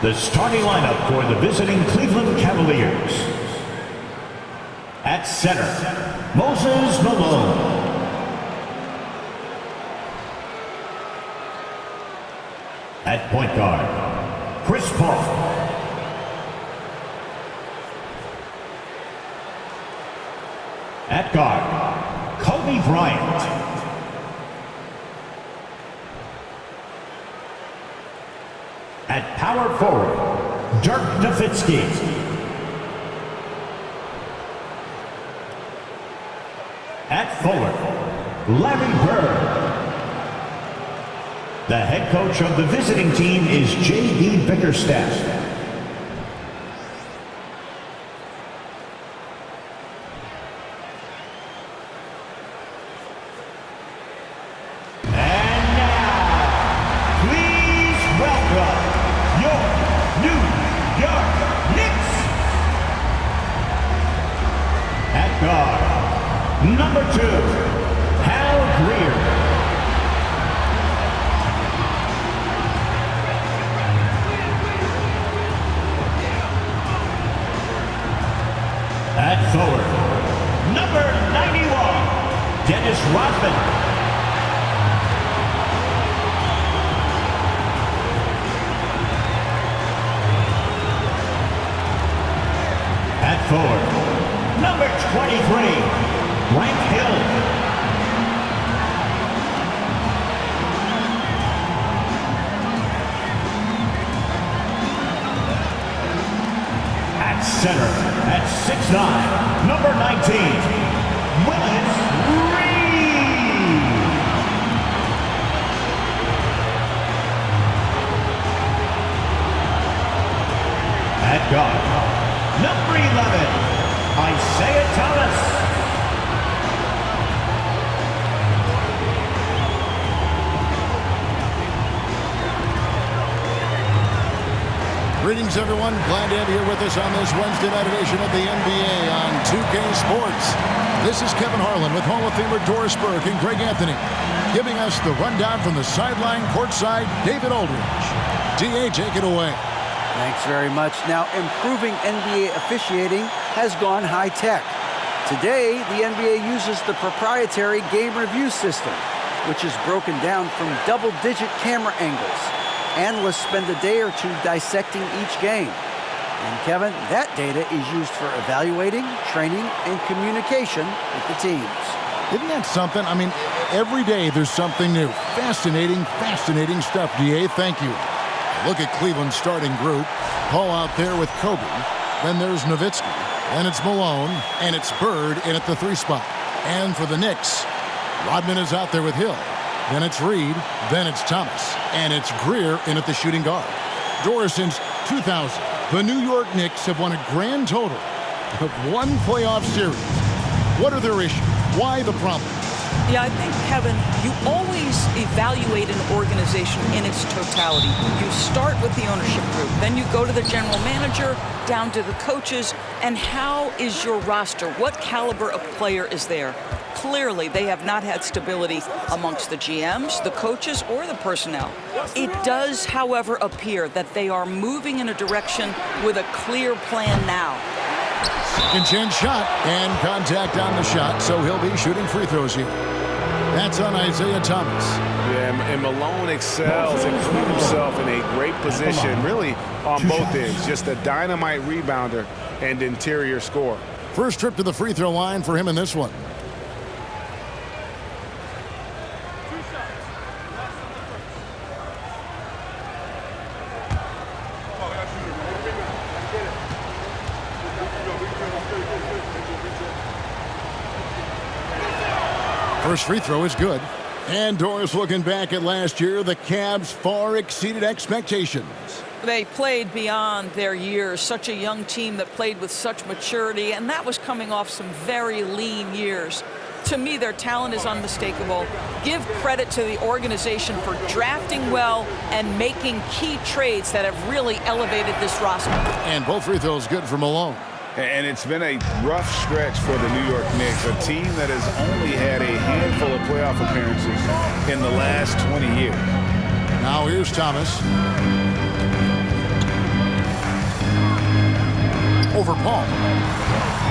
The starting lineup for the visiting Cleveland Cavaliers. At center, Moses Malone. At point guard, Chris Paul. At guard, Kobe Bryant. At power forward, Dirk Nowitzki. At forward, Larry Bird. The head coach of the visiting team is J.D. Bickerstaff. Number 2, Hal Greer. At forward, number 91, Dennis Rodman. At forward, number 23, Frank Hill. At center, at 6'9", number 19, Willis Reed. At guard, number 11, Isaiah Thomas. Greetings, everyone. Glad to have you here with us on this Wednesday night edition of the NBA on 2K Sports. This is Kevin Harlan with Hall of Famer Doris Burke and Greg Anthony, giving us the rundown from the sideline courtside, David Aldridge. DA, take it away. Thanks very much. Now, improving NBA officiating has gone high-tech. Today, the NBA uses the proprietary game review system, which is broken down from double-digit camera angles. Analysts spend a day or two dissecting each game. And Kevin, that data is used for evaluating, training, and communication with the teams. Isn't that something? I mean, every day there's something new. Fascinating stuff, DA. Thank you. Look at Cleveland's starting group. Paul out there with Kobe. Then there's Nowitzki. Then it's Malone. And it's Bird in at the 3 spot. And for the Knicks, Rodman is out there with Hill. Then it's Reed, then it's Thomas, and it's Greer in at the shooting guard. Doris, since 2000, the New York Knicks have won a grand total of 1 playoff series. What are their issues? Why the problem? Yeah, I think, Kevin, you always evaluate an organization in its totality. You start with the ownership group, then you go to the general manager, down to the coaches, and how is your roster? What caliber of player is there? Clearly, they have not had stability amongst the GMs, the coaches, or the personnel. It does, however, appear that they are moving in a direction with a clear plan now. Second chance shot, and contact on the shot, so he'll be shooting free throws here. That's on Isaiah Thomas. Yeah, and Malone excels and put himself in a great position, really on both ends. Just a dynamite rebounder and interior scorer. First trip to the free throw line for him in this one. First free throw is good. And Doris, looking back at last year, the Cavs far exceeded expectations. They played beyond their years. Such a young team that played with such maturity, and that was coming off some very lean years. To me, their talent is unmistakable. Give credit to the organization for drafting well and making key trades that have really elevated this roster. And both free throws good for Malone. And it's been a rough stretch for the New York Knicks, a team that has only had a handful of playoff appearances in the last 20 years. Now here's Thomas. over Paul.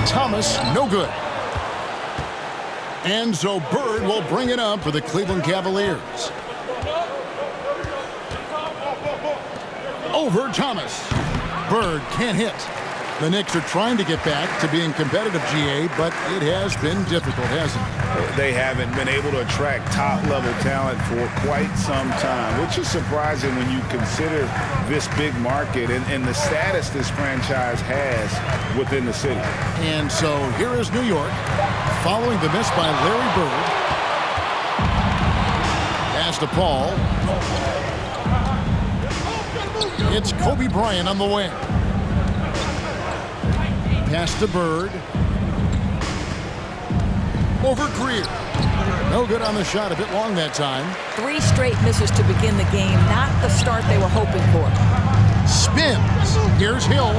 Thomas, no good. And so Bird will bring it up for the Cleveland Cavaliers. Over Thomas. Bird can't hit. The Knicks are trying to get back to being competitive, GA, but it has been difficult, hasn't it? They haven't been able to attract top-level talent for quite some time, which is surprising when you consider this big market and the status this franchise has within the city. And so here is New York, following the miss by Larry Bird. Pass to Paul. It's Kobe Bryant on the wing. Pass to Bird. Over Greer. No good on the shot. A bit long that time. 3 straight misses to begin the game. Not the start they were hoping for. Spins. Here's Hill.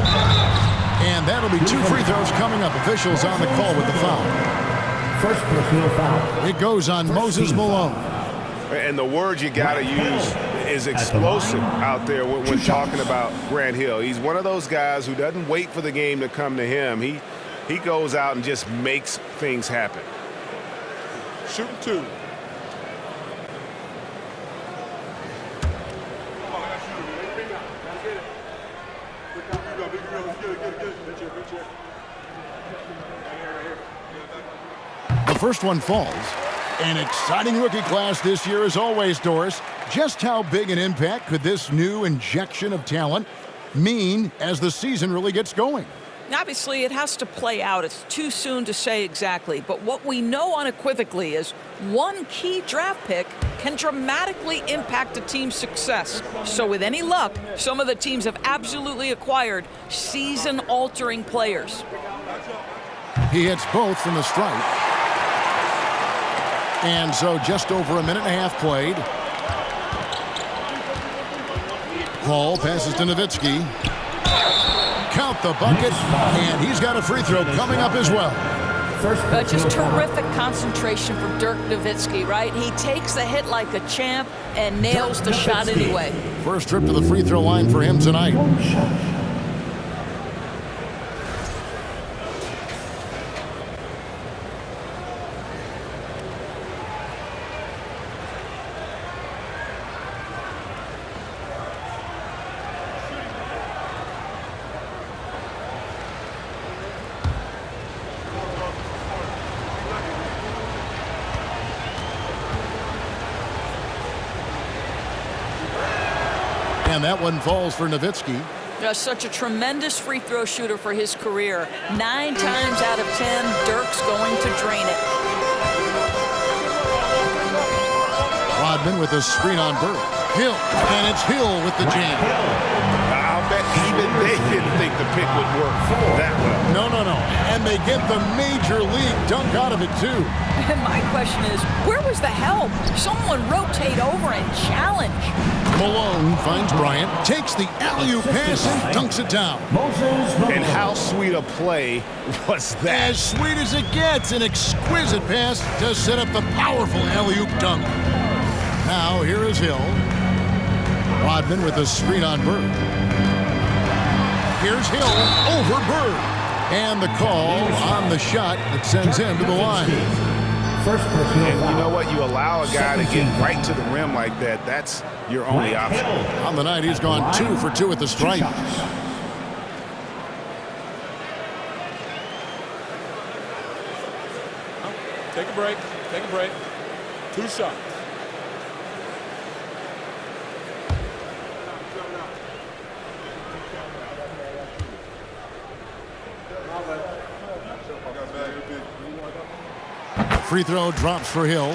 And that'll be 2 free throws coming up. Officials on the call with the foul. First personal foul. It goes on Moses Malone. And the word you got to use is explosive out there when talking about Grant Hill. He's one of those guys who doesn't wait for the game to come to him. He goes out and just makes things happen. Shooting 2. The first one falls. An exciting rookie class this year as always, Doris. Just how big an impact could this new injection of talent mean as the season really gets going? Obviously, it has to play out. It's too soon to say exactly. But what we know unequivocally is one key draft pick can dramatically impact a team's success. So with any luck, some of the teams have absolutely acquired season-altering players. He hits both from the stripe. And so just over a minute and a half played. Paul passes to Nowitzki. Count the bucket, and he's got a free throw coming up as well. Just terrific concentration from Dirk Nowitzki, right? He takes the hit like a champ and nails the shot anyway. First trip to the free throw line for him tonight. And that one falls for Nowitzki. Such a tremendous free throw shooter for his career. 9 times out of 10, Dirk's going to drain it. Rodman with a screen on Bird. Hill, and it's Hill with the jam. I'll bet even they didn't think the pick would work that well. No. And they get the major league dunk out of it, too. And my question is, where was the help? Someone rotate over and challenge. Malone finds Bryant, takes the alley-oop pass and dunks it down. And how sweet a play was that? As sweet as it gets, an exquisite pass to set up the powerful alley-oop dunk. Now here is Hill. Rodman with a screen on Bird. Here's Hill over Bird. And the call on the shot that sends him to the line. And you know what? You allow a guy to get right to the rim like that. That's your only option. On the night, he's gone 2 for 2 at the stripe. Take a break. Take a break. 2 shots. Free throw drops for Hill.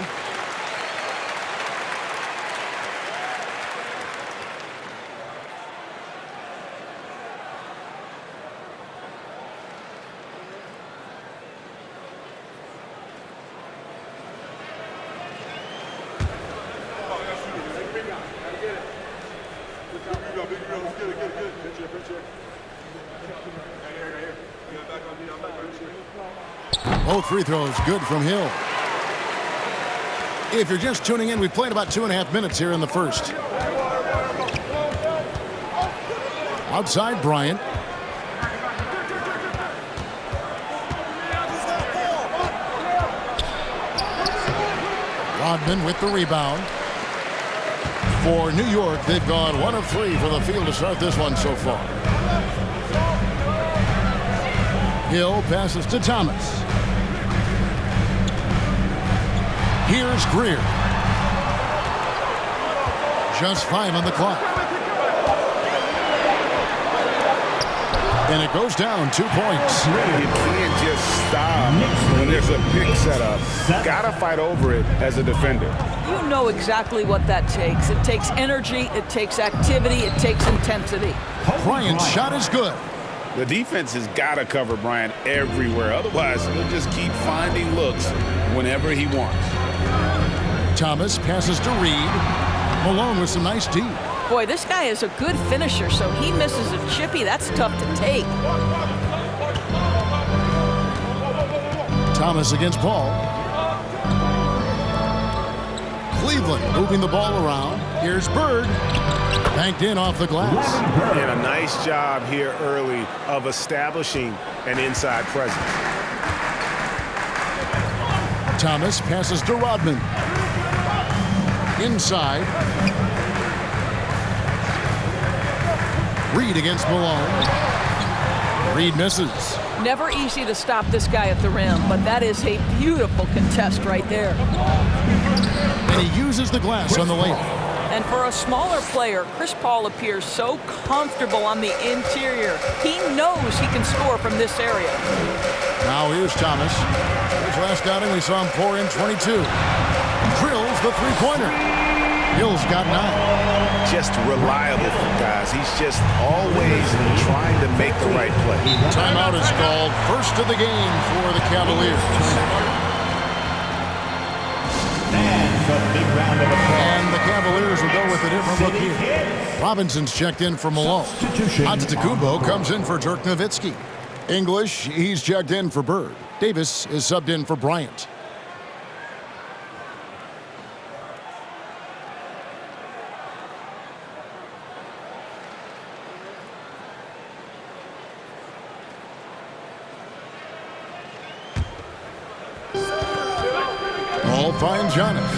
Both free throws good from Hill. If you're just tuning in, we played about 2.5 minutes here in the first. Outside Bryant. Rodman with the rebound. For New York, they've gone 1 of 3 from the field to start this one so far. Hill passes to Thomas. Here's Greer. Just 5 on the clock. And it goes down 2 points. You can't just stop when there's a pick set up. Gotta fight over it as a defender. You know exactly what that takes. It takes energy, it takes activity, it takes intensity. Bryant's shot is good. The defense has got to cover Bryant everywhere. Otherwise, he'll just keep finding looks whenever he wants. Thomas passes to Reed. Malone with some nice D. Boy, this guy is a good finisher, so he misses a chippy. That's tough to take. Thomas against Paul. Cleveland moving the ball around. Here's Bird. Banked in off the glass. And a nice job here early of establishing an inside presence. Thomas passes to Rodman. Inside. Reed against Malone. Reed misses. Never easy to stop this guy at the rim, but that is a beautiful contest right there. And he uses the glass on the layup. And for a smaller player, Chris Paul appears so comfortable on the interior. He knows he can score from this area. Now here's Thomas. His last outing, we saw him pour in 22. Drills the three-pointer. Hill's got 9. Just reliable, guys. He's just always trying to make the right play. Timeout is called. First of the game for the Cavaliers. And the Cavaliers will go with a different look here. Robinson's checked in for Malone. Antetokounmpo comes in for Dirk Nowitzki. English, he's checked in for Bird. Davis is subbed in for Bryant. Ball finds Giannis.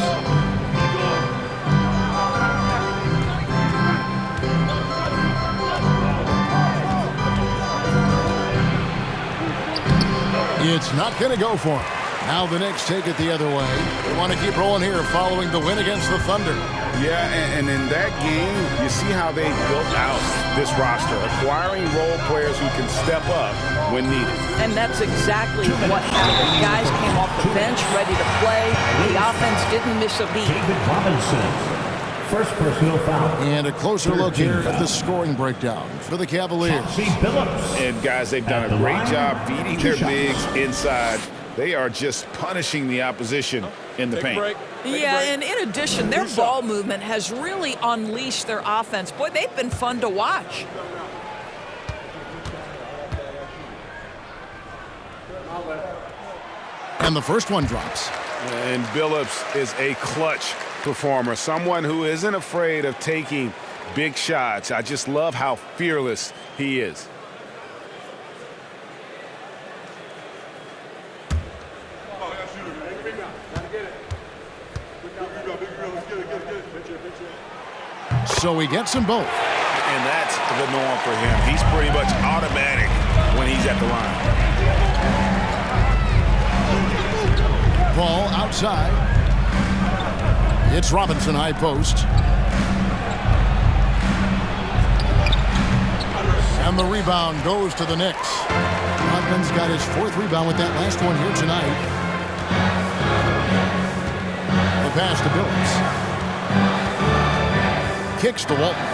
It's not going to go for him. Now the Knicks take it the other way. They want to keep rolling here following the win against the Thunder. Yeah, and in that game, you see how they built out this roster, acquiring role players who can step up when needed. And that's exactly what happened. Guys came off the bench ready to play. The offense didn't miss a beat. David Robinson, first personal foul. And a closer look here at the scoring breakdown for the Cavaliers. And guys, they've done a great job feeding their bigs inside. They are just punishing the opposition in the paint. Yeah, and in addition, their ball movement has really unleashed their offense. Boy, they've been fun to watch. And the first one drops. And Billups is a clutch performer, someone who isn't afraid of taking big shots. I just love how fearless he is. So he gets them both. And that's the norm for him. He's pretty much automatic when he's at the line. Ball outside. It's Robinson high post. And the rebound goes to the Knicks. Rodman's got his 4th rebound with that last one here tonight. The pass to Billups. Kicks to Walton.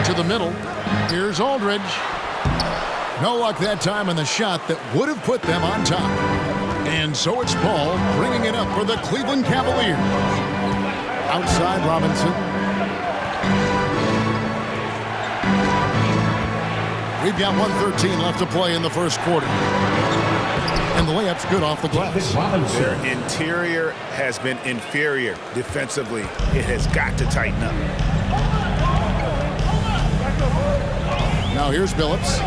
To the middle. Here's Aldridge. No luck that time on the shot that would have put them on top. And so it's Paul bringing it up for the Cleveland Cavaliers. Outside Robinson. We've got 1:13 left to play in the first quarter. And the layup's good off the glass. Their interior has been inferior defensively. It has got to tighten up. Now here's Billups.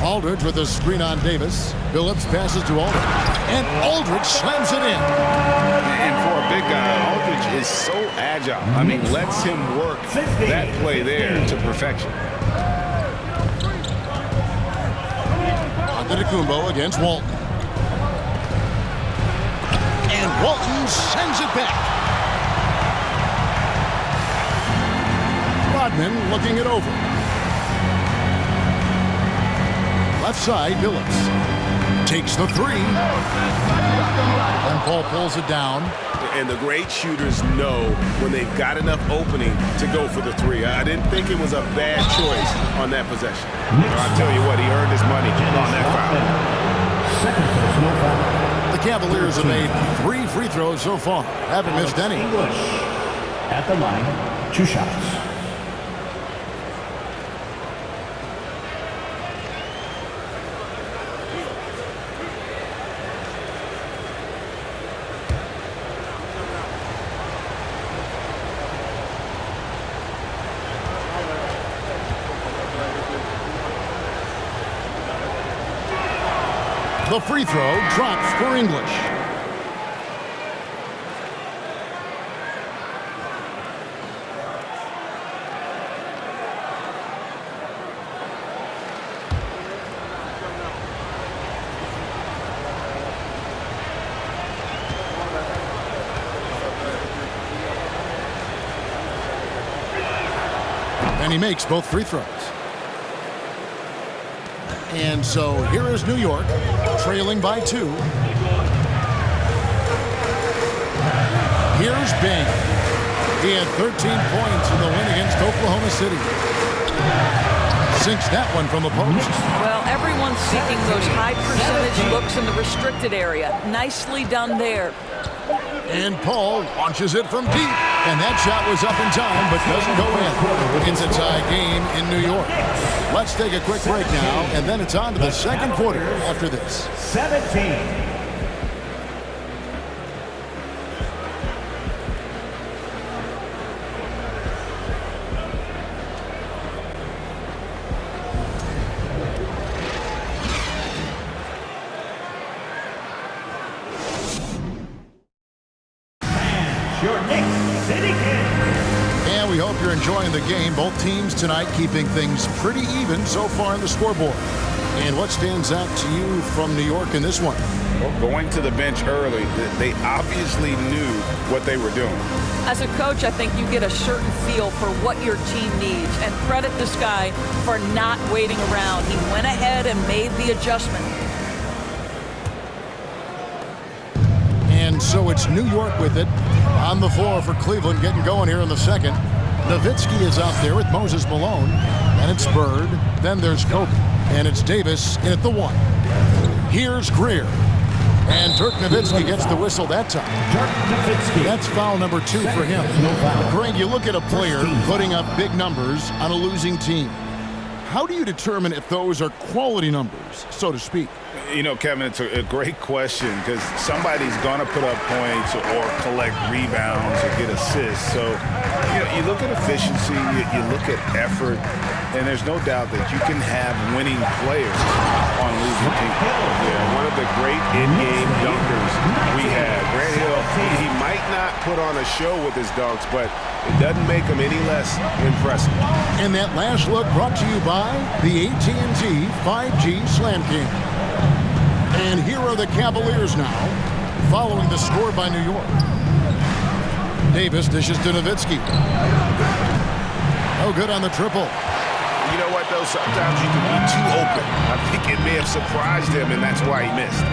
Aldridge with a screen on Davis. Billups passes to Aldridge, and Aldridge slams it in. And for a big guy, Aldridge is so agile. I mean, lets him work that play there to perfection. Antetokounmpo against Walton. And Walton sends it back. Rodman looking it over. Left side, Billups takes the three. And Paul pulls it down. And the great shooters know when they've got enough opening to go for the three. I didn't think it was a bad choice on that possession. I'll tell you what, he earned his money on that foul. Second personal foul. The Cavaliers have made 3 free throws so far. Haven't missed any. English at the line. 2 shots. The free throw drops for English. And he makes both free throws. And so here is New York, trailing by 2. Here's Bing. He had 13 points in the win against Oklahoma City. Sinks that one from the post. Well, everyone's seeking those high percentage looks in the restricted area. Nicely done there. And Paul launches it from deep. And that shot was up in time, but doesn't go in. It's a tie game in New York. Let's take a quick break now, and then it's on to the second quarter after this. 17. Your Knicks City Kid. And we hope you're enjoying the game. Both teams tonight keeping things pretty even so far on the scoreboard. And what stands out to you from New York in this one? Well, going to the bench early, they obviously knew what they were doing. As a coach, I think you get a certain feel for what your team needs. And credit this guy for not waiting around. He went ahead and made the adjustment. And so it's New York with it on the floor for Cleveland, getting going here in the second. Nowitzki is out there with Moses Malone. And it's Bird. Then there's Kobe. And it's Davis in at the 1. Here's Greer. And Dirk Nowitzki gets the whistle that time. Dirk Nowitzki. That's foul number 2 for him. Greg, you look at a player putting up big numbers on a losing team. How do you determine if those are quality numbers, so to speak? You know, Kevin, it's a great question because somebody's going to put up points or collect rebounds or get assists. So, you look at efficiency, you look at effort, and there's no doubt that you can have winning players on losing teams. Yeah, one of the great in-game dunkers we have. Grant Hill, he might not put on a show with his dunks, but it doesn't make him any less impressive. And that last look brought to you by the AT&T 5G Slam Cam. And here are the Cavaliers now, following the score by New York. Davis dishes to Nowitzki. No good on the triple. You know what, though? Sometimes you can be too open. I think it may have surprised him, and that's why he missed.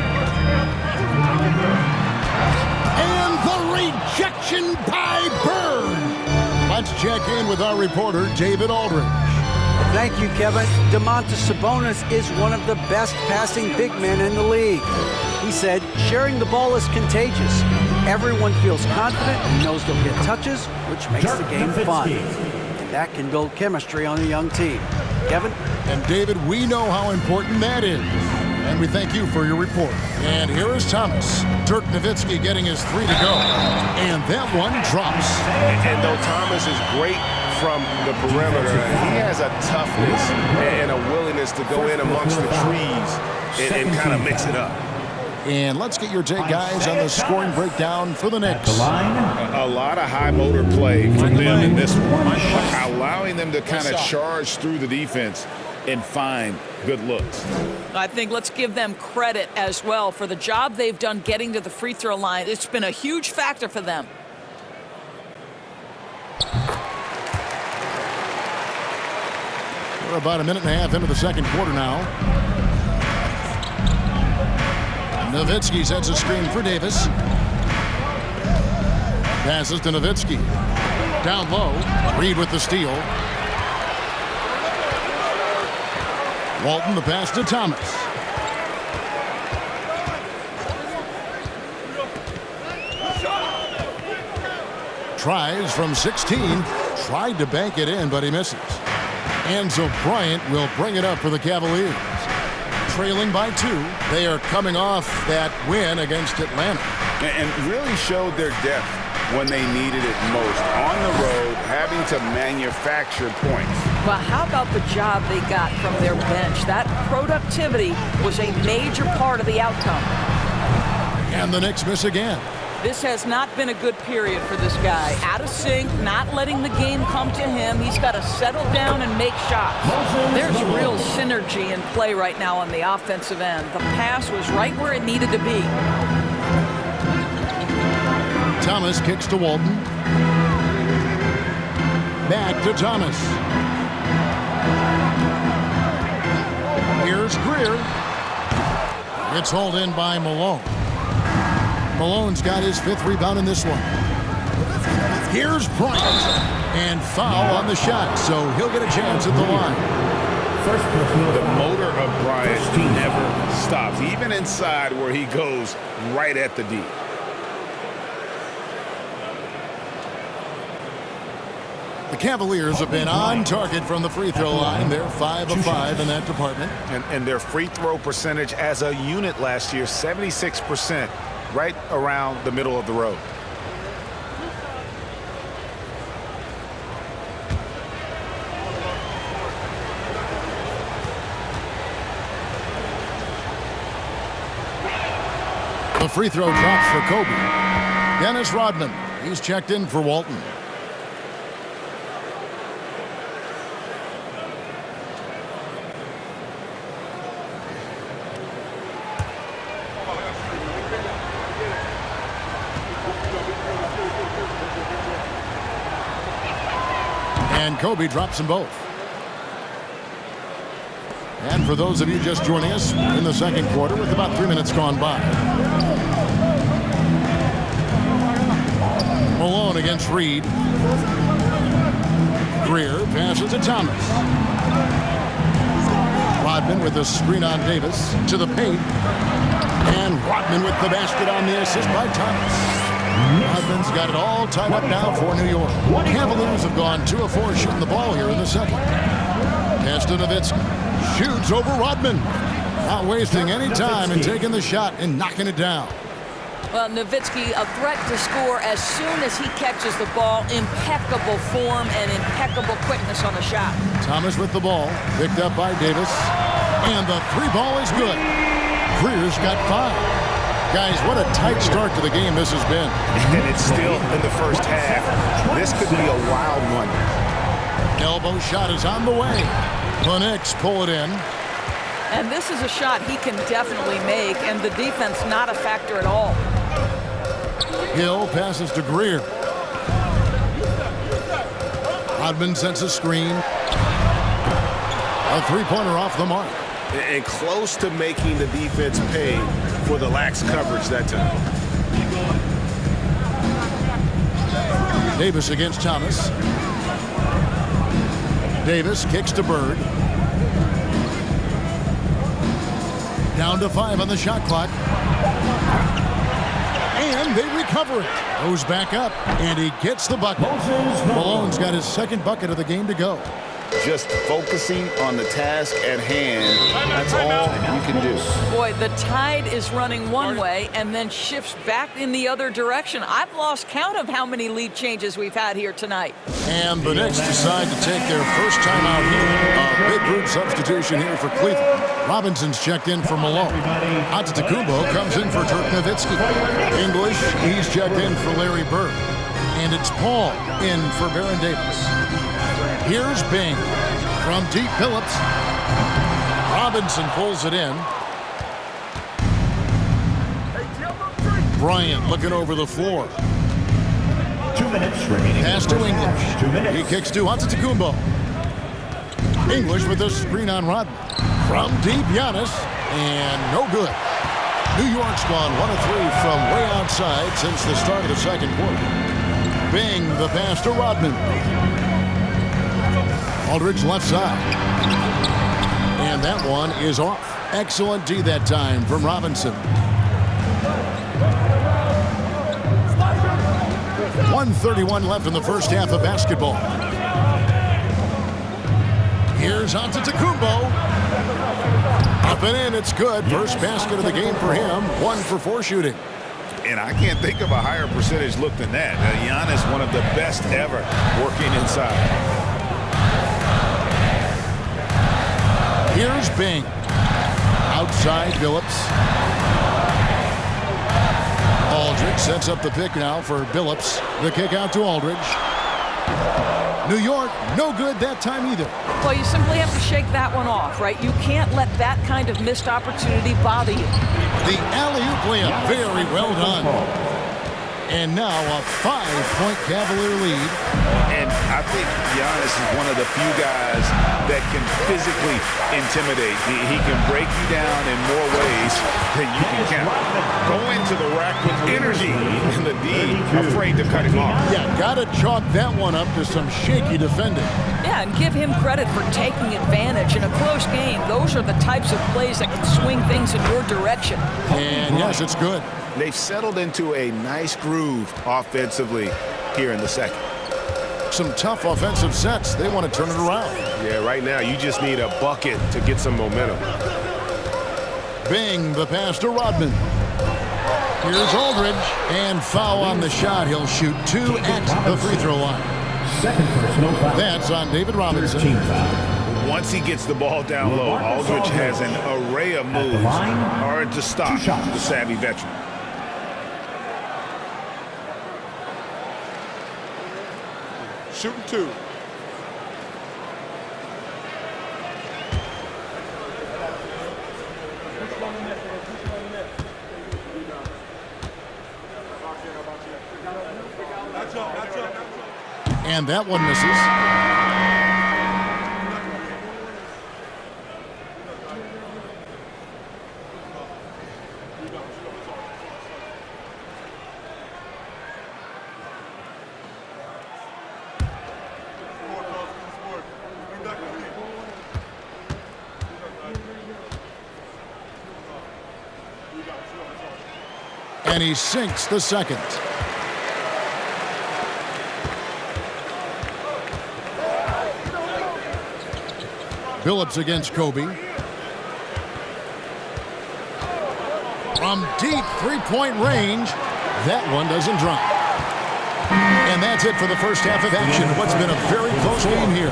And the rejection by Bird. Let's check in with our reporter, David Aldridge. Thank you, Kevin. Domantas Sabonis is one of the best passing big men in the league. He said, sharing the ball is contagious. Everyone feels confident and knows they'll get touches, which makes the game fun. And that can build chemistry on a young team. Kevin? And David, we know how important that is. And we thank you for your report. And here is Thomas. Dirk Nowitzki getting his 3 to go. And that one drops. And though Thomas is great from the perimeter, he has a toughness and a willingness to go in amongst the trees and kind of mix it up. And let's get your take, guys, on the scoring breakdown for the Knicks. A lot of high motor play from them in this one, allowing them to kind of charge through the defense and find good looks. I think let's give them credit as well for the job they've done getting to the free throw line. It's been a huge factor for them. We're about a minute and a half into the second quarter now. Nowitzki sets a screen for Davis. Passes to Nowitzki. Down low. Reed with the steal. Walton the pass to Thomas. Tries from 16. Tried to bank it in, but he misses. And so Bryant will bring it up for the Cavaliers. Trailing by 2. They are coming off that win against Atlanta. And really showed their depth when they needed it most. On the road, having to manufacture points. Well, how about the job they got from their bench? That productivity was a major part of the outcome. And the Knicks miss again. This has not been a good period for this guy. Out of sync, not letting the game come to him. He's got to settle down and make shots. There's real synergy in play right now on the offensive end. The pass was right where it needed to be. Thomas kicks to Walton. Back to Thomas. Here's Greer. It's hauled in by Malone. Malone's got his 5th rebound in this one. Here's Bryant. And foul on the shot, so he'll get a chance at the line. The motor of Bryant never stops, even inside where he goes right at the D. The Cavaliers have been on target from the free throw line. They're 5 of 5 in that department. And their free throw percentage as a unit last year, 76%. Right around the middle of the road. The free throw drops for Kobe. Dennis Rodman. He's checked in for Walton. And Kobe drops them both. And for those of you just joining us in the second quarter with about 3 minutes gone by. Malone against Reed. Greer passes to Thomas. Rodman with a screen on Davis to the paint. And Rodman with the basket on the assist by Thomas. Rodman's got it all tied up now for New York. Cavaliers have gone 2 of 4 shooting the ball here in the second. Pass to Nowitzki. Shoots over Rodman. Not wasting any time and taking the shot and knocking it down. Well, Nowitzki, a threat to score as soon as he catches the ball. Impeccable form and impeccable quickness on the shot. Thomas with the ball. Picked up by Davis. And the 3 ball is good. Greer's got 5. Guys, what a tight start to the game this has been. And it's still in the first half. This could be a wild one. Elbow shot is on the way. The Knicks pull it in. And this is a shot he can definitely make, and the defense not a factor at all. Hill passes to Greer. Rodman sends a screen. A 3-pointer off the mark. And close to making the defense pay for the lax coverage that time. Davis against Thomas. Davis kicks to Bird. Down to 5 on the shot clock. And they recover it. Goes back up, and he gets the bucket. Malone's got his 2nd bucket of the game to go. Just focusing on the task at hand. That's all you can do. Boy, the tide is running one way and then shifts back in the other direction. I've lost count of how many lead changes we've had here tonight. And the Knicks decide to take their first time out here. A big group substitution here for Cleveland. Robinson's checked in for Malone. Antetokounmpo comes in for Dirk Nowitzki. English, he's checked in for Larry Bird. And it's Paul in for Baron Davis. Here's Bing from deep. Phillips. Robinson pulls it in. Bryant looking over the floor. 2 minutes remaining. Pass to English. 2 minutes. He kicks to Antetokounmpo. English with a screen on Rodman. From deep, Giannis, and no good. New York's gone 1 of 3 from way outside since the start of the second quarter. Bing, the pass to Rodman. Aldridge left side. And that one is off. Excellent D that time from Robinson. 1:31 left in the first half of basketball. Here's Antetokounmpo. Up and in, it's good. First basket of the game for him. 1 for 4 shooting. And I can't think of a higher percentage look than that. Giannis, one of the best ever working inside. Here's Bing. Outside, Phillips. Aldridge sets up the pick now for Billups. The kick out to Aldridge. New York, no good that time either. Well, you simply have to shake that one off, right? You can't let that kind of missed opportunity bother you. The alley-oop layup, very well done. And now a 5-point Cavalier lead. And I think Giannis is one of the few guys that can physically intimidate. He can break you down in more ways than you can count. Go into the rack with energy, and the D afraid to cut him off. Yeah, gotta chalk that one up to some shaky defending. Yeah, and give him credit for taking advantage in a close game. Those are the types of plays that can swing things in your direction. And yes, it's good. They've settled into a nice groove offensively here in the second. Some tough offensive sets. They want to turn it around. Yeah, right now you just need a bucket to get some momentum. Bing, the pass to Rodman. Here's Aldridge. And foul on the shot. He'll shoot 2 at the free throw line. Second personal foul. That's on David Robinson. Team foul. Once he gets the ball down low, Aldridge has an array of moves. Hard to stop the savvy veteran. Shooting 2. And that one misses. And he sinks the second. Billups against Kobe. From deep three-point range, that one doesn't drop. And that's it for the first half of action. What's been a very close game here.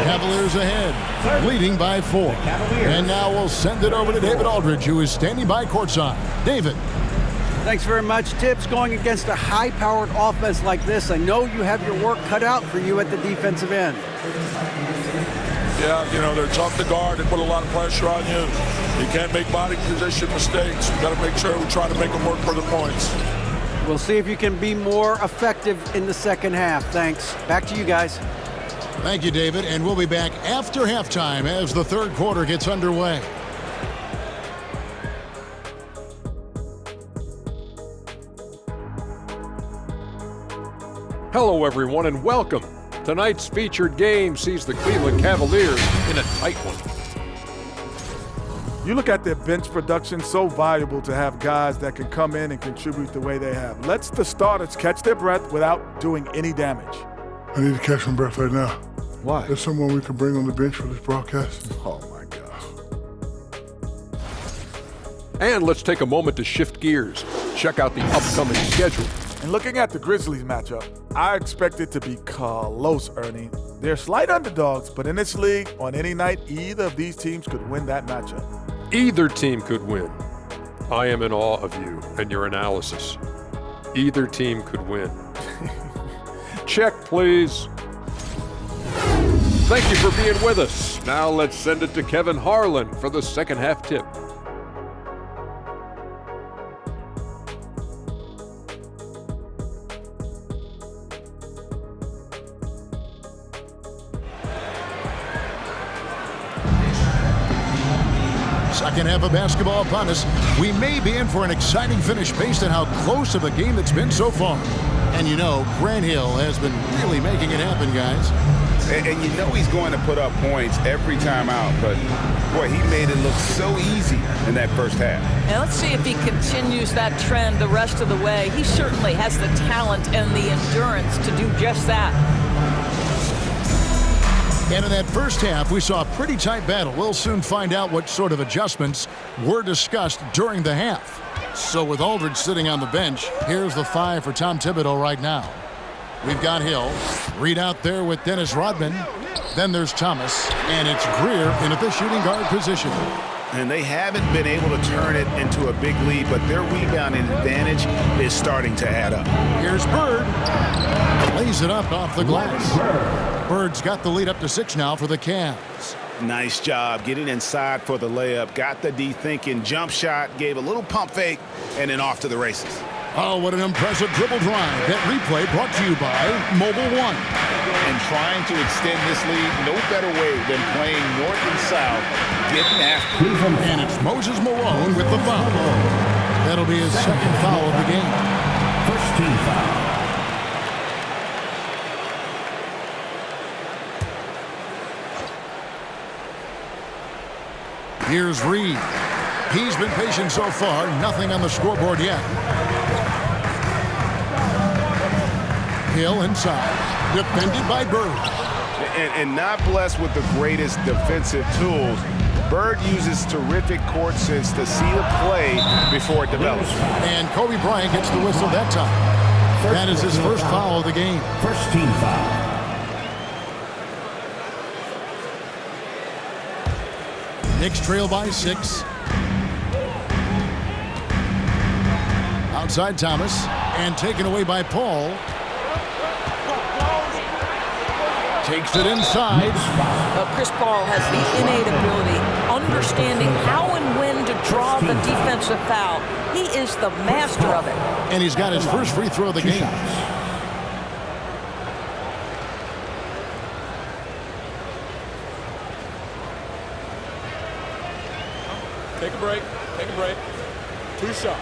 Cavaliers ahead, leading by 4. And now we'll send it over to David Aldridge, who is standing by courtside. David. Thanks very much, Tibbs. Going against a high-powered offense like this, I know you have your work cut out for you at the defensive end. Yeah, you know, they're tough to guard. They put a lot of pressure on you. You can't make body position mistakes. We got to make sure we try to make them work for the points. We'll see if you can be more effective in the second half. Thanks. Back to you guys. Thank you, David. And we'll be back after halftime as the third quarter gets underway. Hello, everyone, and welcome. Tonight's featured game sees the Cleveland Cavaliers in a tight one. You look at their bench production, so valuable to have guys that can come in and contribute the way they have. Let's the starters catch their breath without doing any damage. I need to catch my breath right now. Why? There's someone we can bring on the bench for this broadcast. Oh, my God. And let's take a moment to shift gears. Check out the upcoming schedule. And looking at the Grizzlies matchup, I expect it to be close, Ernie. They're slight underdogs, but in this league, on any night, either of these teams could win that matchup. Either team could win. I am in awe of you and your analysis. Either team could win. Check, please. Thank you for being with us. Now let's send it to Kevin Harlan for the second half tip. Second half of basketball upon us. We may be in for an exciting finish based on how close of a game it's been so far. And you know, Grant Hill has been really making it happen, guys. And you know he's going to put up points every time out, but boy, he made it look so easy in that first half. And let's see if he continues that trend the rest of the way. He certainly has the talent and the endurance to do just that. And in that first half, we saw a pretty tight battle. We'll soon find out what sort of adjustments were discussed during the half. So with Aldridge sitting on the bench, here's the 5 for Tom Thibodeau right now. We've got Hill. Reed out there with Dennis Rodman. Then there's Thomas. And it's Greer in at the shooting guard position. And they haven't been able to turn it into a big lead, but their rebounding advantage is starting to add up. Here's Bird. Lays it up off the glass. Bird's got the lead up to 6 now for the Cavs. Nice job getting inside for the layup. Got the D-thinking jump shot, gave a little pump fake, and then off to the races. Oh, what an impressive dribble drive. That replay brought to you by Mobile One. And trying to extend this lead, no better way than playing north and south, getting after it. And it's Moses Malone with the foul. That'll be his second foul of the game. First team foul. Here's Reed. He's been patient so far. Nothing on the scoreboard yet. Hill inside. Defended by Bird. And not blessed with the greatest defensive tools. Bird uses terrific court sense to see the play before it develops. And Kobe Bryant gets the whistle that time. That is his first foul of the game. First team foul. Knicks trail by 6. Outside Thomas. And taken away by Paul. Takes it inside. Chris Paul has the innate ability, understanding how and when to draw the defensive foul. He is the master of it. And he's got his first free throw of the game. Take a break. Take a break. 2 shots.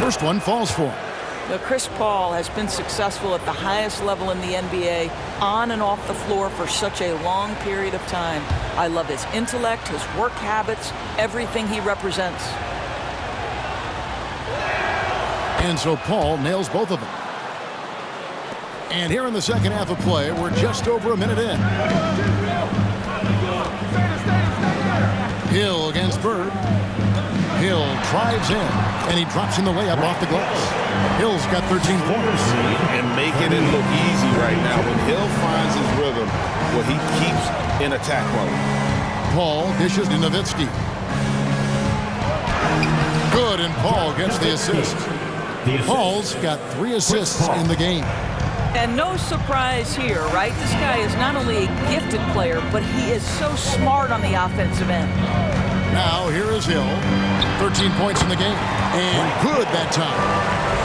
First one falls for him. Now, Chris Paul has been successful at the highest level in the NBA, on and off the floor for such a long period of time. I love his intellect, his work habits, everything he represents. And so Paul nails both of them. And here in the second half of play, we're just over a minute in. Hill against Bird. Hill drives in, and he drops in the layup off the glass. Hill's got 13 points. And making it look easy right now. When Hill finds his rhythm, well, he keeps in attack mode. Paul dishes to Nowitzki. Good, and Paul gets the assist. Paul's got 3 assists in the game. And no surprise here, right? This guy is not only a gifted player, but he is so smart on the offensive end. Now here is Hill. 13 points in the game. And good that time.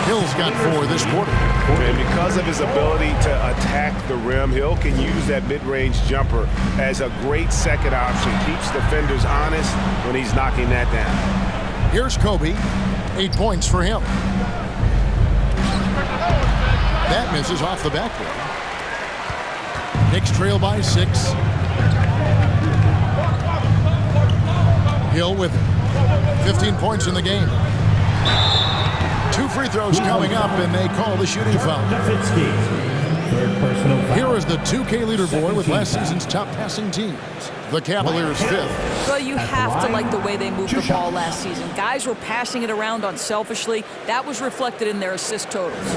Hill's got 4 this quarter. And because of his ability to attack the rim, Hill can use that mid-range jumper as a great second option. Keeps defenders honest when he's knocking that down. Here's Kobe. 8 points for him. That misses off the backboard. Knicks trail by 6. Hill with it. 15 points in the game. 2 free throws coming up, and they call the shooting foul. Here is the 2K leaderboard with last season's top passing teams. The Cavaliers 5th. Well, you have to like the way they moved the ball last season. Guys were passing it around unselfishly. That was reflected in their assist totals.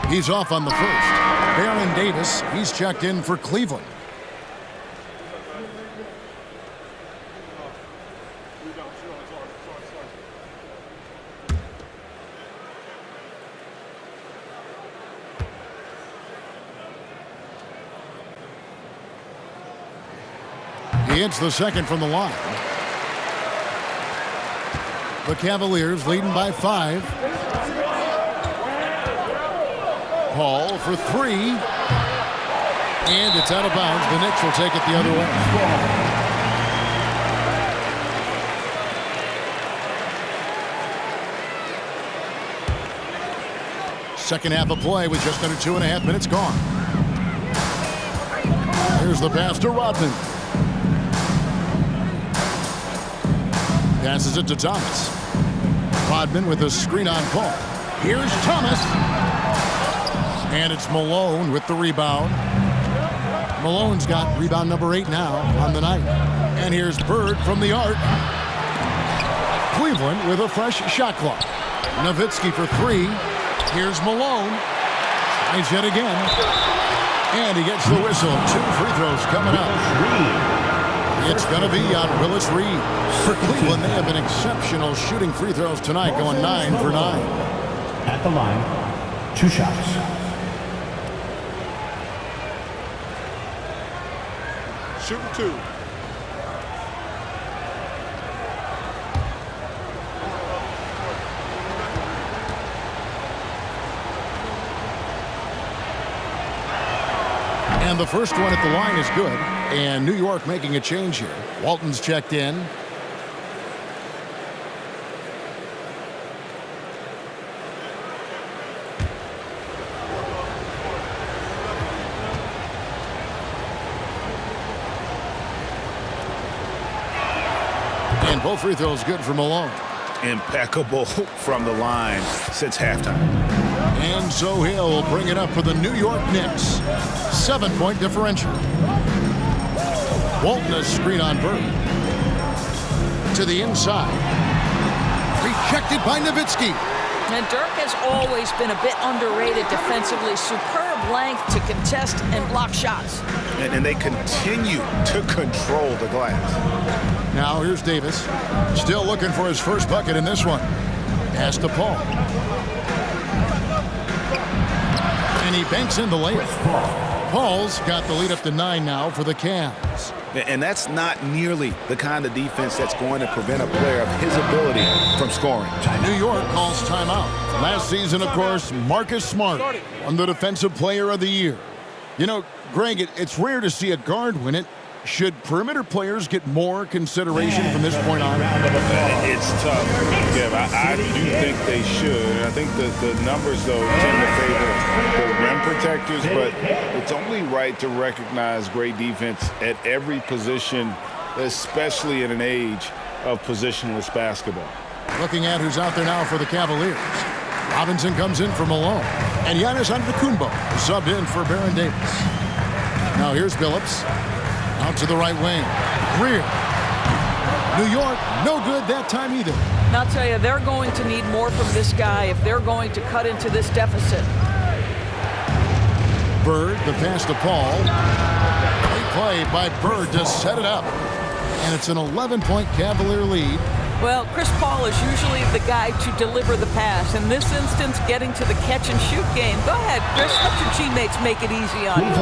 He's off on the first. Baron Davis, he's checked in for Cleveland. He hits the second from the line. The Cavaliers leading by 5. Paul for 3. And it's out of bounds. The Knicks will take it the other way. Second half of play with just under 2.5 minutes gone. Here's the pass to Rodman. Passes it to Thomas. Rodman with a screen on Paul. Here's Thomas. And it's Malone with the rebound. Malone's got rebound number 8 now on the night. And here's Bird from the arc. Cleveland with a fresh shot clock. Nowitzki for 3. Here's Malone. Tries yet again. And he gets the whistle. 2 free throws coming up. It's going to be on Willis Reed. For Cleveland, they have been exceptional shooting free throws tonight, going 9 for 9. At the line, 2 shots. Shooting 2. And the first one at the line is good. And New York making a change here. Walton's checked in. And both free throws good for Malone. Impeccable from the line since halftime. And so he'll bring it up for the New York Knicks. 7-point differential. Walton a screen on Bird. To the inside. Rejected by Nowitzki. And Dirk has always been a bit underrated defensively. Superb length to contest and block shots. And they continue to control the glass. Now here's Davis. Still looking for his first bucket in this one. Pass to Paul. And he banks in the layup. Paul's got the lead up to 9 now for the Cavs. And that's not nearly the kind of defense that's going to prevent a player of his ability from scoring. New York calls timeout. Last season, of course, Marcus Smart won the Defensive Player of the Year. You know, Greg, it's rare to see a guard win it. Should perimeter players get more consideration from this point on? It's tough, Kev. I do think they should. I think the numbers, though, tend to favor the rim protectors, but it's only right to recognize great defense at every position, especially in an age of positionless basketball. Looking at who's out there now for the Cavaliers. Robinson comes in for Malone. And Giannis Antetokounmpo subbed in for Baron Davis. Now here's Billups. Out to the right wing. Greer. New York, no good that time either. And I'll tell you, they're going to need more from this guy if they're going to cut into this deficit. Bird, the pass to Paul. Great play by Bird to set it up. And it's an 11-point Cavalier lead. Well, Chris Paul is usually the guy to deliver the pass. In this instance, getting to the catch-and-shoot game. Go ahead, Chris. Let your teammates make it easy on you.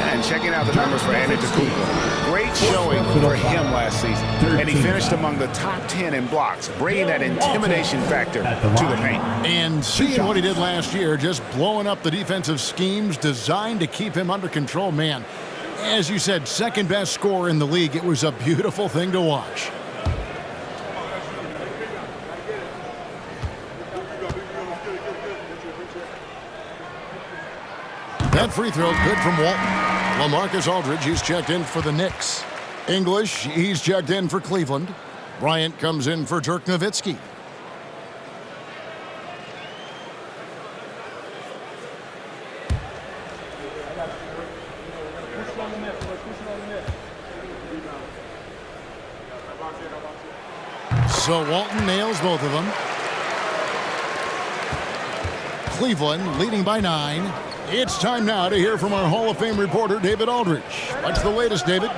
And checking out the numbers for Antetokounmpo. Great showing for him last season. And he finished among the top 10 in blocks, bringing that intimidation factor to the paint. And seeing what he did last year, just blowing up the defensive schemes designed to keep him under control, man. As you said, second-best scorer in the league. It was a beautiful thing to watch. That free throw good from Walton. LaMarcus Aldridge, he's checked in for the Knicks. English, he's checked in for Cleveland. Bryant comes in for Dirk Nowitzki. So Walton nails both of them. Cleveland leading by 9. It's time now to hear from our Hall of Fame reporter, David Aldridge. What's the latest, David?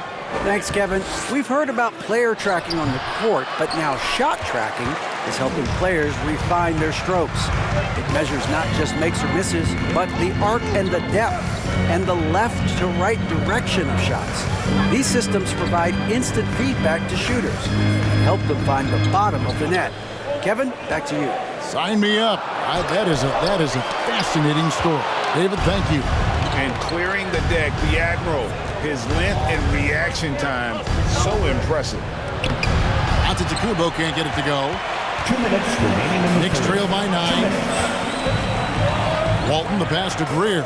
Thanks, Kevin. We've heard about player tracking on the court, but now shot tracking is helping players refine their strokes. It measures not just makes or misses, but the arc and the depth and the left to right direction of shots. These systems provide instant feedback to shooters and help them find the bottom of the net. Kevin, back to you. Sign me up. That is a fascinating story. David, thank you. And clearing the deck, the Admiral, his length and reaction time, so impressive. Antetokounmpo can't get it to go. 2 minutes remaining in the Knicks third. trail by 9. Walton, the pass to Greer.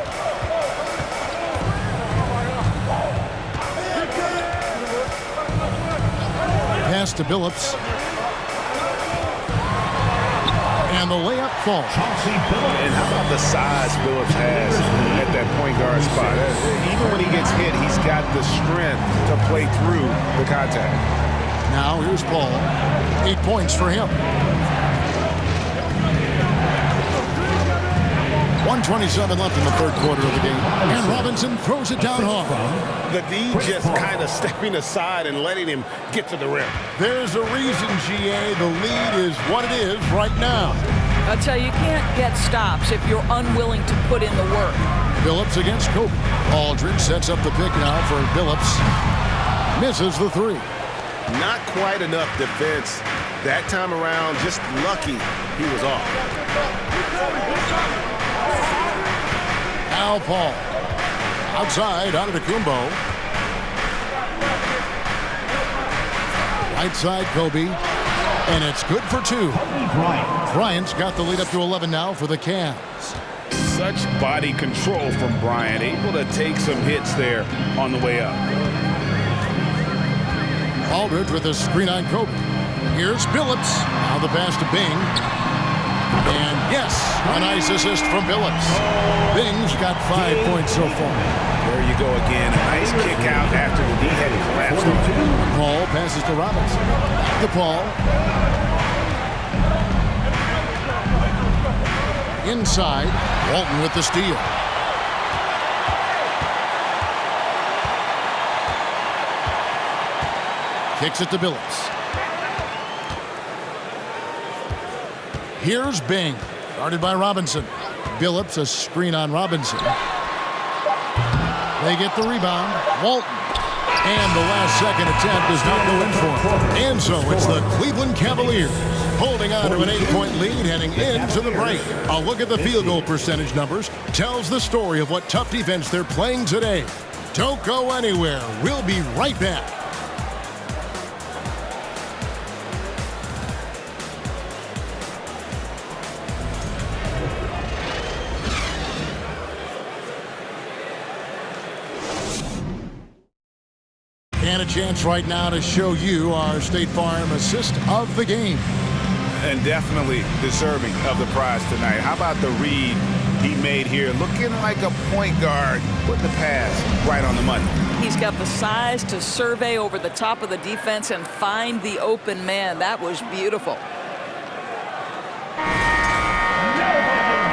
Pass to Billups. And the layup falls. And how about the size Billups has at that point guard spot? Even when he gets hit, he's got the strength to play through the contact. Now here's Paul. 8 points for him. 1:27 left in the third quarter of the game. And Robinson throws it down hard. The D just kind of stepping aside and letting him get to the rim. There's a reason, GA, the lead is what it is right now. I'll tell you, you can't get stops if you're unwilling to put in the work. Billups against Kobe. Aldridge sets up the pick now for Billups. Misses the 3. Not quite enough defense that time around. Just lucky he was off. Now Paul. Outside, Antetokounmpo. Right side, Kobe. And it's good for 2. Bryant's got the lead up to 11 now for the Cavs. Such body control from Bryant. Able to take some hits there on the way up. Aldridge with a screen on Kobe. Here's Billups. Now the pass to Bing. And yes, a nice assist from Billups. Bing's got 5 points so far. There you go again. A nice kick out after the D had collapsed on. Paul passes to Robinson. Back to Paul. Inside, Walton with the steal. Kicks it to Billups. Here's Bing, guarded by Robinson. Billups, a screen on Robinson. They get the rebound. Walton. And the last second attempt does not go in for him. And so it's the Cleveland Cavaliers holding on to an 8-point lead heading into the break. A look at the field goal percentage numbers tells the story of what tough defense they're playing today. Don't go anywhere. We'll be right back. And a chance right now to show you our State Farm assist of the game. And definitely deserving of the prize tonight. How about the read he made here? Looking like a point guard. Put the pass right on the money. He's got the size to survey over the top of the defense and find the open man. That was beautiful.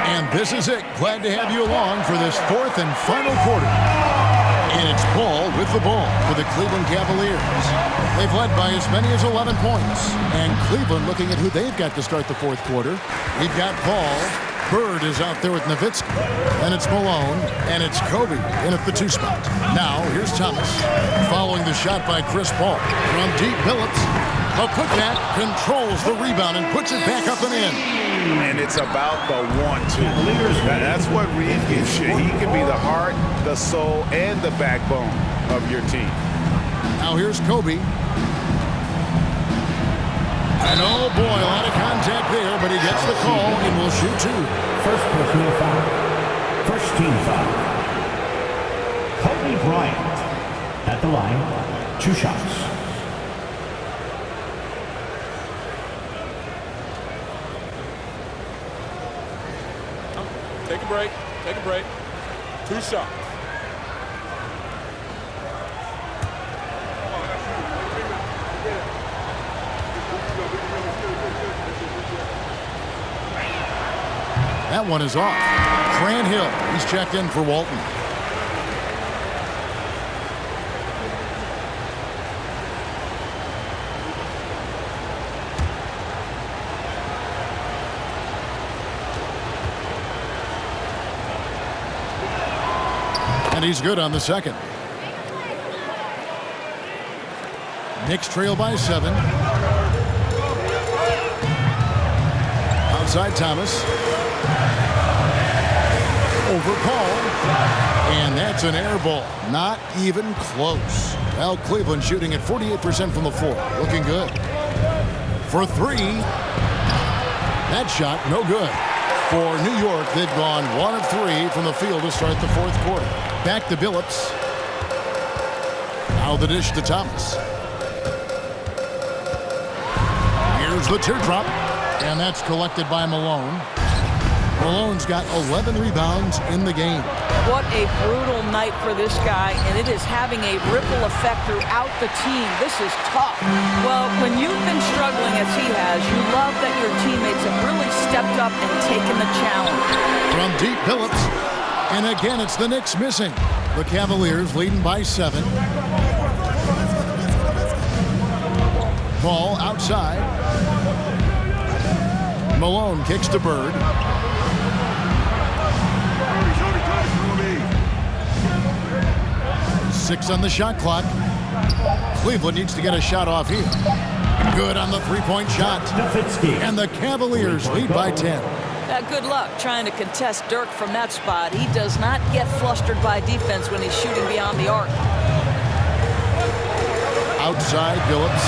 And this is it. Glad to have you along for this fourth and final quarter. And it's Paul with the ball for the Cleveland Cavaliers. They've led by as many as 11 points. And Cleveland looking at who they've got to start the fourth quarter. We've got Paul. Bird is out there with Nowitzki. And it's Malone. And it's Kobe in at the 2 spot. Now, here's Thomas. Following the shot by Chris Paul. From deep, Billups. A putback controls the rebound and puts it back up and in. And it's about the 1-2. That's what Reed gives you. He can be the heart, the soul, and the backbone of your team. Now here's Kobe. And oh boy, a lot of contact there, but he gets the call and will shoot 2. First personal foul. First team foul. at the line. 2 shots. Take a break. Take a break. 2 shots. That one is off. Grant Hill, he's checked in for Walton. And he's good on the second. Knicks trail by 7. Outside Thomas. Over Paul. And that's an air ball. Not even close. Well, Cleveland shooting at 48% from the floor. Looking good. For 3. That shot, no good. For New York, they've gone 1 of 3 from the field to start the 4th quarter. Back to Billups. Now the dish to Thomas. Here's the teardrop. And that's collected by Malone. Malone's got 11 rebounds in the game. What a brutal night for this guy, and it is having a ripple effect throughout the team. This is tough. Well, when you've been struggling as he has, you love that your teammates have really stepped up and taken the challenge. From deep, Billups. And again, it's the Knicks missing. The Cavaliers leading by 7. Ball outside. Malone kicks to Bird. Six on the shot clock. Cleveland needs to get a shot off here. Good on the three-point shot. And the Cavaliers lead by 10. Good luck trying to contest Dirk from that spot. He does not get flustered by defense when he's shooting beyond the arc. Outside, Billups.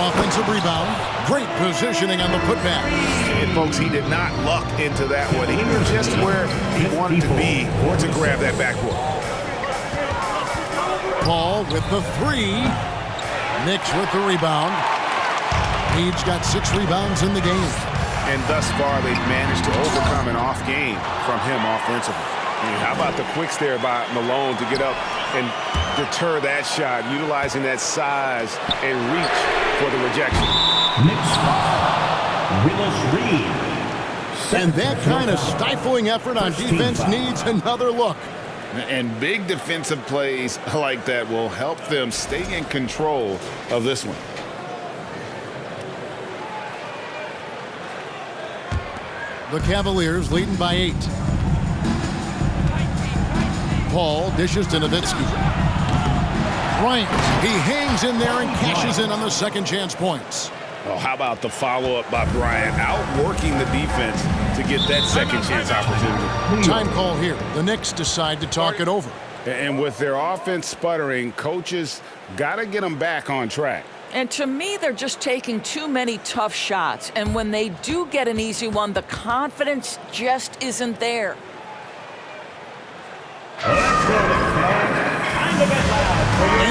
Offensive rebound. Great positioning on the putback. And folks, he did not luck into that one. He was just where he wanted to be to grab that backboard. Paul with the 3. Knicks with the rebound. He's got 6 rebounds in the game. And thus far, they've managed to overcome an off game from him offensively. I mean, how about the quicks there by Malone to get up and deter that shot, utilizing that size and reach for the rejection. Knicks Willis Reed. And that kind of stifling effort on defense needs another look. And big defensive plays like that will help them stay in control of this one. The Cavaliers leading by 8. Paul dishes to Nowitzki. Bryant, he hangs in there and cashes in on the second chance points. Oh, how about the follow-up by Bryant, outworking the defense to get that second chance opportunity. Time call here. The Knicks decide to talk it over. And with their offense sputtering, coaches got to get them back on track. And to me, they're just taking too many tough shots. And when they do get an easy one, the confidence just isn't there. And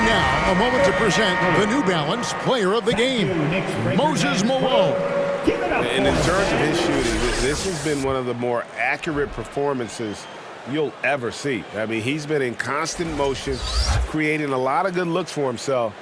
now, a moment to present the New Balance Player of the Game, Moses Malone. And in terms of his shooting, this has been one of the more accurate performances you'll ever see. I mean, he's been in constant motion, creating a lot of good looks for himself.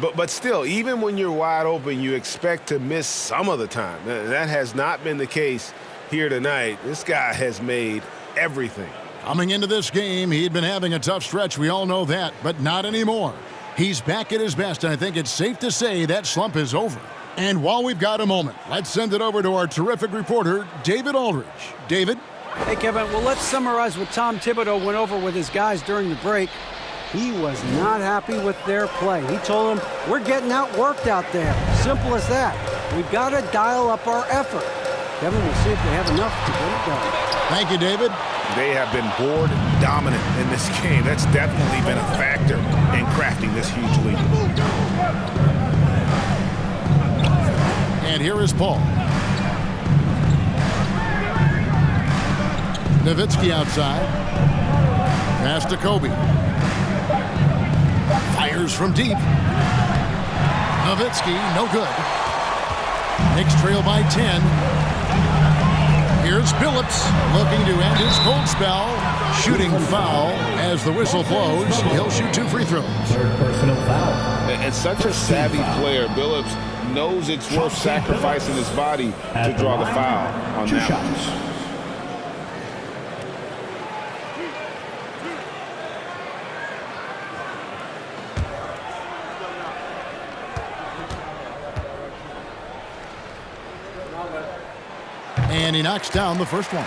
But still, even when you're wide open, you expect to miss some of the time. That has not been the case here tonight. This guy has made everything. Coming into this game, he'd been having a tough stretch. We all know that, but not anymore. He's back at his best, and I think it's safe to say that slump is over. And while we've got a moment, let's send it over to our terrific reporter, David Aldridge. David? Hey, Kevin, well, let's summarize what Tom Thibodeau went over with his guys during the break. He was not happy with their play. He told them, we're getting outworked out there. Simple as that. We've got to dial up our effort. Kevin, we'll see if they have enough to get it done. Thank you, David. They have been board dominant in this game. That's definitely been a factor in crafting this huge lead. And here is Paul. Nowitzki outside. Pass to Kobe. Fires from deep. Nowitzki, no good. Knicks trail by 10. Here's Billups looking to end his cold spell. Shooting foul as the whistle blows. He'll shoot 2 free throws. Third personal foul. And such a savvy player. Billups knows it's worth sacrificing his body to draw the foul on Two that one. shots. And he knocks down the first one.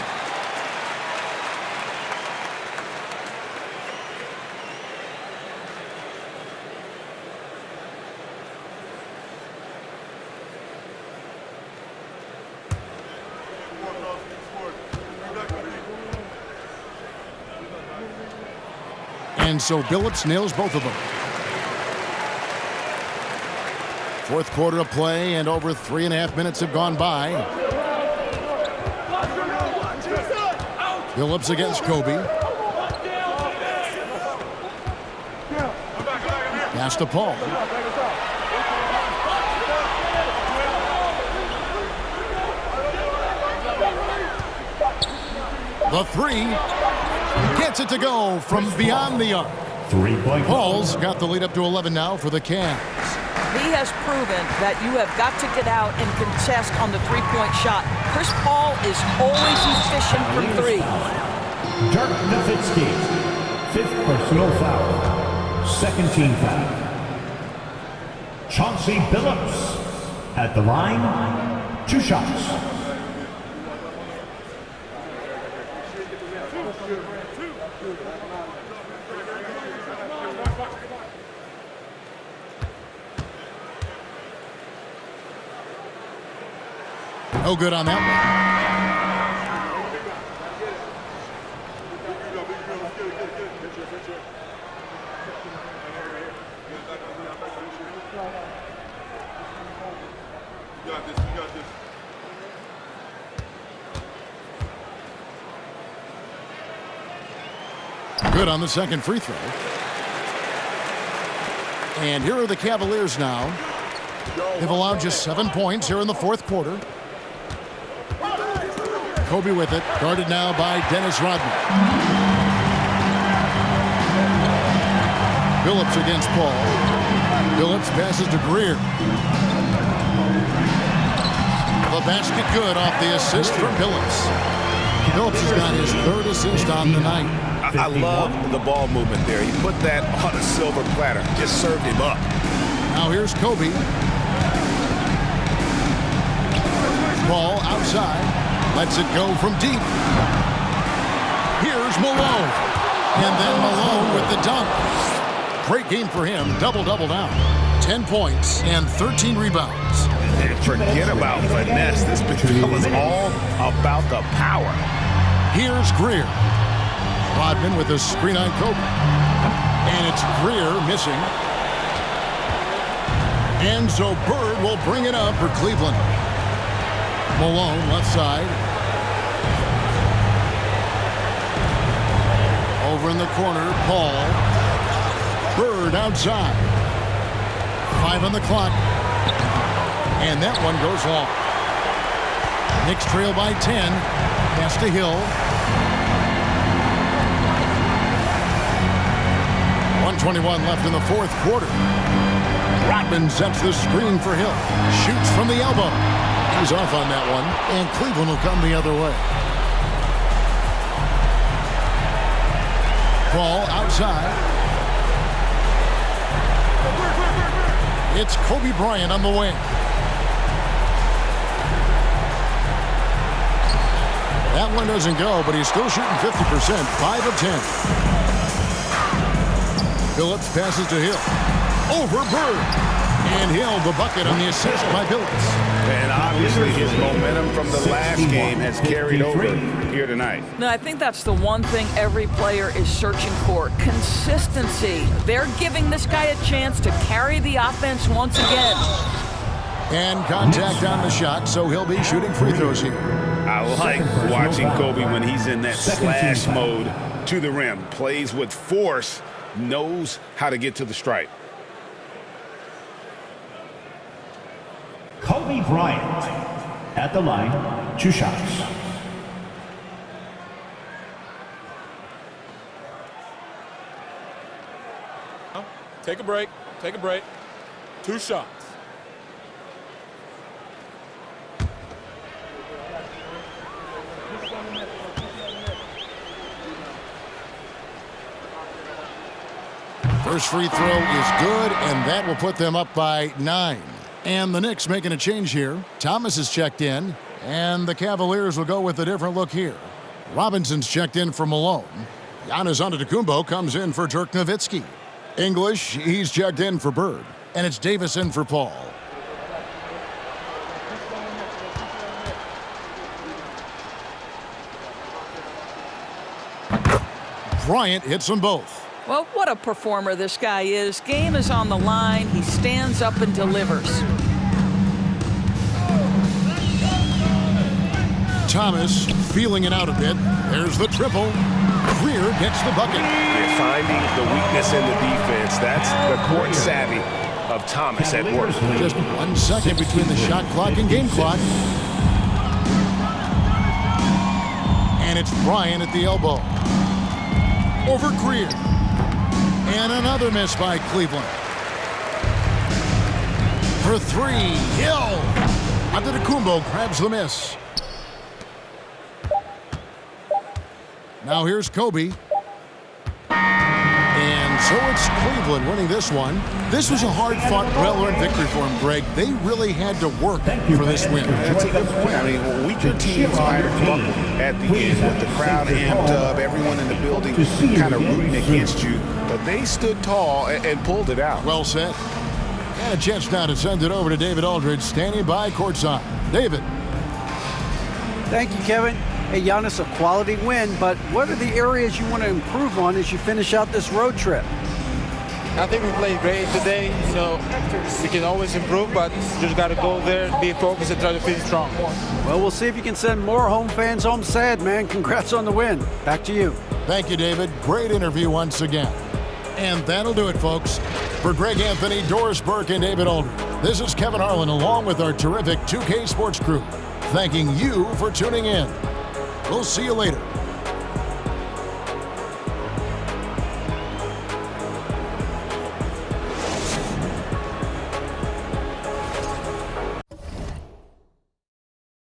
And so Billups nails both of them. Fourth quarter of play, and over 3.5 minutes have gone by. Billups against Kobe. Pass to Paul. The three. Gets it to go from beyond the arc. 3-point. Paul's got the lead up to 11 now for the Cavs. He has proven that you have got to get out and contest on the three-point shot. Chris Paul is always efficient from 3. Dirk Nowitzki. 5th personal foul. Second team foul. Chauncey Billups at the line. 2 shots. No good on that one. Good on the second free throw. And here are the Cavaliers now. They've allowed just 7 points here in the fourth quarter. Kobe with it, guarded now by Dennis Rodman. Billups against Paul. Billups passes to Greer. The basket good off the assist from Billups. Billups has got his 3rd assist on the night. I love the ball movement there. He put that on a silver platter, just served him up. Now here's Kobe. Ball outside. Lets it go from deep. Here's Malone. And then Malone with the dunk. Great game for him. Double-double now. 10 points and 13 rebounds. And forget about finesse. This becomes all about the power. Here's Greer. Rodman with a screen on Kobe. And it's Greer missing. And so Bird will bring it up for Cleveland. Malone left side. Over in the corner, Paul. Bird outside. 5 on the clock. And that one goes long. Knicks trail by 10. Pass to Hill. 1:21 left in the fourth quarter. Rodman sets the screen for Hill. Shoots from the elbow. He's off on that one, and Cleveland will come the other way. Ball outside. It's Kobe Bryant on the wing. That one doesn't go, but he's still shooting 50%, 5 of 10. Billups passes to Hill. Over Bird. And Hill, the bucket on the assist by Billups. And obviously his momentum from the last game has carried over here tonight. No, I think that's the one thing every player is searching for. Consistency. They're giving this guy a chance to carry the offense once again. And contact on the shot, so he'll be shooting free throws here. I like watching Kobe when he's in that slash mode. to the rim. Plays with force, knows how to get to the stripe. Kobe Bryant at the line, 2 shots. Take a break. Take a break. 2 shots. First free throw is good, and that will put them up by 9. And the Knicks making a change here. Thomas is checked in, and the Cavaliers will go with a different look here. Robinson's checked in for Malone. Giannis Antetokounmpo comes in for Dirk Nowitzki. English, he's checked in for Bird. And it's Davis in for Paul. Bryant hits them both. Well, what a performer this guy is. Game is on the line. He stands up and delivers. Thomas feeling it out a bit. There's the triple. Greer gets the bucket. They're finding the weakness in the defense. That's the court savvy of Thomas at work. Just 1 second between the shot clock and game clock. And it's Bryant at the elbow. Over Greer. And another miss by Cleveland. For 3, Hill. Antetokounmpo grabs the miss. Now here's Kobe. And so it's Cleveland winning this one. This was a hard-fought, well-earned victory for them, Greg. They really had to work for this win. That's a good point. I mean, weaker teams might have buckled at the end with the crowd amped up, everyone in the building kind of rooting against you. But they stood tall and pulled it out. Well said. And a chance now to send it over to David Aldridge, standing by courtside. David. Thank you, Kevin. Hey, Giannis, a quality win, but what are the areas you want to improve on as you finish out this road trip? I think we played great today. You know, we can always improve, but just got to go there, be focused, and try to finish strong. Well, we'll see if you can send more home fans home sad, man. Congrats on the win. Back to you. Thank you, David. Great interview once again. And that'll do it, folks. For Greg Anthony, Doris Burke, and David Aldridge, this is Kevin Harlan along with our terrific 2K Sports crew, thanking you for tuning in. We'll see you later.